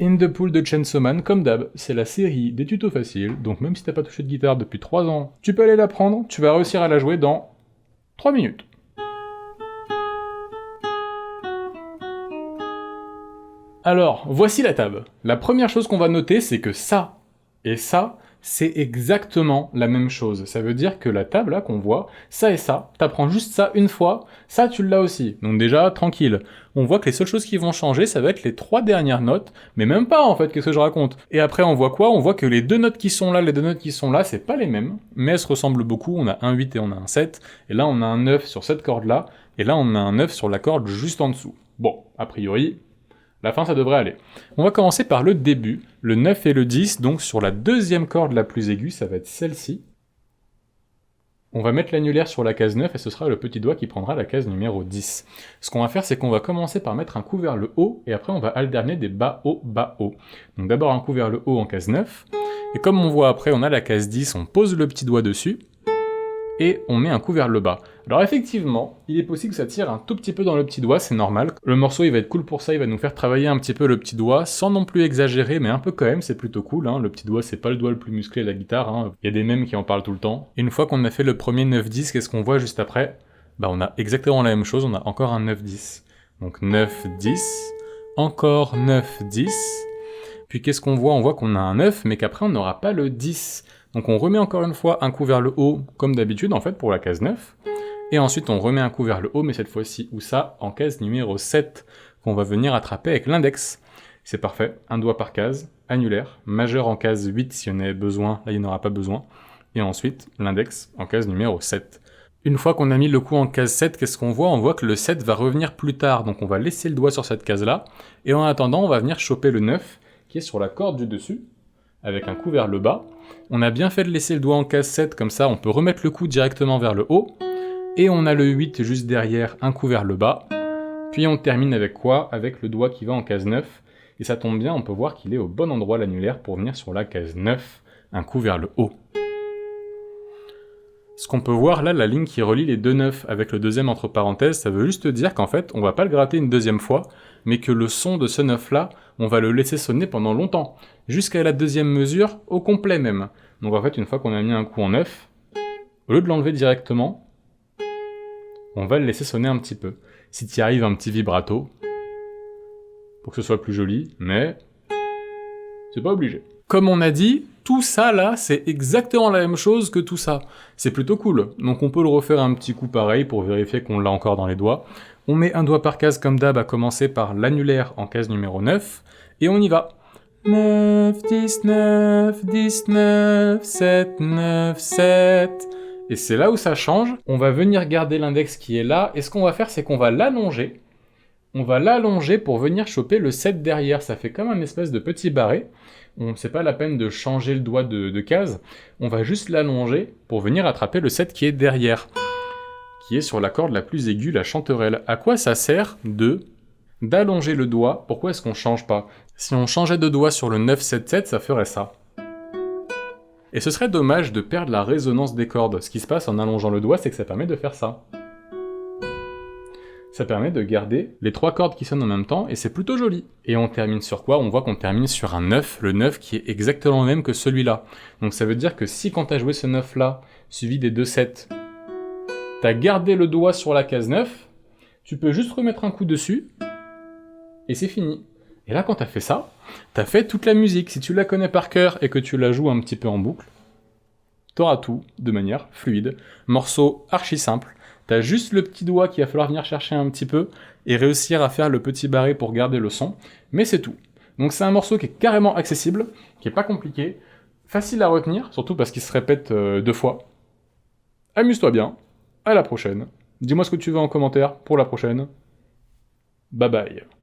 In the Pool de Chainsaw Man, comme d'hab, c'est la série des tutos faciles, donc même si t'as pas touché de guitare depuis 3 ans, tu peux aller la prendre, tu vas réussir à la jouer dans 3 minutes. Alors, voici la table. La première chose qu'on va noter, c'est que ça et ça, c'est exactement la même chose. Ça veut dire que la table là qu'on voit, ça et ça, t'apprends juste ça une fois, ça tu l'as aussi. Donc déjà, tranquille. On voit que les seules choses qui vont changer, ça va être les 3 dernières notes, mais même pas en fait, qu'est-ce que je raconte. Et après on voit quoi? On voit que les 2 notes qui sont là, les 2 notes qui sont là, c'est pas les mêmes, mais elles se ressemblent beaucoup. On a un 8 et on a un 7, et là on a un 9 sur cette corde là, et là on a un 9 sur la corde juste en dessous. Bon, a priori, la fin, ça devrait aller. On va commencer par le début, le 9 et le 10, donc sur la deuxième corde la plus aiguë, ça va être celle-ci. On va mettre l'annulaire sur la case 9 et ce sera le petit doigt qui prendra la case numéro 10. Ce qu'on va faire, c'est qu'on va commencer par mettre un coup vers le haut, et après on va alterner des bas haut, bas haut. Donc d'abord un coup vers le haut en case 9, et comme on voit après, on a la case 10, on pose le petit doigt dessus, et on met un coup vers le bas. Alors effectivement, il est possible que ça tire un tout petit peu dans le petit doigt, c'est normal. Le morceau il va être cool pour ça, il va nous faire travailler un petit peu le petit doigt, sans non plus exagérer, mais un peu quand même, c'est plutôt cool. Hein. Le petit doigt, c'est pas le doigt le plus musclé de la guitare, hein. Il y a des mèmes qui en parlent tout le temps. Et une fois qu'on a fait le premier 9-10, qu'est-ce qu'on voit juste après? Bah on a exactement la même chose, on a encore un 9-10. Donc 9-10, encore 9-10, puis qu'est-ce qu'on voit? On voit qu'on a un 9, mais qu'après on n'aura pas le 10. Donc on remet encore une fois un coup vers le haut, comme d'habitude en fait, pour la case 9. Et ensuite on remet un coup vers le haut, mais cette fois-ci, où ça? En case numéro 7, qu'on va venir attraper avec l'index. C'est parfait, un doigt par case, annulaire, majeur en case 8 si on avait besoin, là il n'y en aura pas besoin. Et ensuite, l'index en case numéro 7. Une fois qu'on a mis le coup en case 7, qu'est-ce qu'on voit? On voit que le 7 va revenir plus tard, donc on va laisser le doigt sur cette case-là. Et en attendant, on va venir choper le 9, qui est sur la corde du dessus, avec un coup vers le bas. On a bien fait de laisser le doigt en case 7, comme ça on peut remettre le coup directement vers le haut. Et on a le 8 juste derrière, un coup vers le bas. Puis on termine avec quoi? Avec le doigt qui va en case 9. Et ça tombe bien, on peut voir qu'il est au bon endroit l'annulaire pour venir sur la case 9, un coup vers le haut. Ce qu'on peut voir là, la ligne qui relie les deux 9 avec le deuxième entre parenthèses, ça veut juste dire qu'en fait, on va pas le gratter une deuxième fois, mais que le son de ce 9 là, on va le laisser sonner pendant longtemps, jusqu'à la deuxième mesure, au complet même. Donc en fait, une fois qu'on a mis un coup en 9, au lieu de l'enlever directement, on va le laisser sonner un petit peu. Si tu y arrives, un petit vibrato, pour que ce soit plus joli, mais c'est pas obligé. Comme on a dit, tout ça là, c'est exactement la même chose que tout ça. C'est plutôt cool, donc on peut le refaire un petit coup pareil pour vérifier qu'on l'a encore dans les doigts. On met un doigt par case comme d'hab, à commencer par l'annulaire en case numéro 9, et on y va. 9, 10, 9, 10, 9, 7, 9, 7... Et c'est là où ça change. On va venir garder l'index qui est là, et ce qu'on va faire, c'est qu'on va l'allonger. On va l'allonger pour venir choper le 7 derrière. Ça fait comme un espèce de petit barré. C'est pas la peine de changer le doigt de case. On va juste l'allonger pour venir attraper le 7 qui est derrière, qui est sur la corde la plus aiguë, la chanterelle. À quoi ça sert d'allonger le doigt? Pourquoi est-ce qu'on change pas? Si on changeait de doigt sur le 9-7-7, ça ferait ça. Et ce serait dommage de perdre la résonance des cordes. Ce qui se passe en allongeant le doigt, c'est que ça permet de faire ça. Ça permet de garder les 3 cordes qui sonnent en même temps, et c'est plutôt joli. Et on termine sur quoi? On voit qu'on termine sur un 9, le 9 qui est exactement le même que celui-là. Donc ça veut dire que si quand t'as joué ce 9-là, suivi des 2-7, t'as gardé le doigt sur la case 9, tu peux juste remettre un coup dessus, et c'est fini. Et là, quand t'as fait ça, t'as fait toute la musique. Si tu la connais par cœur et que tu la joues un petit peu en boucle, t'auras tout de manière fluide. Morceau archi simple. T'as juste le petit doigt qu'il va falloir venir chercher un petit peu et réussir à faire le petit barré pour garder le son. Mais c'est tout. Donc c'est un morceau qui est carrément accessible, qui est pas compliqué, facile à retenir, surtout parce qu'il se répète 2 fois. Amuse-toi bien. À la prochaine. Dis-moi ce que tu veux en commentaire pour la prochaine. Bye bye.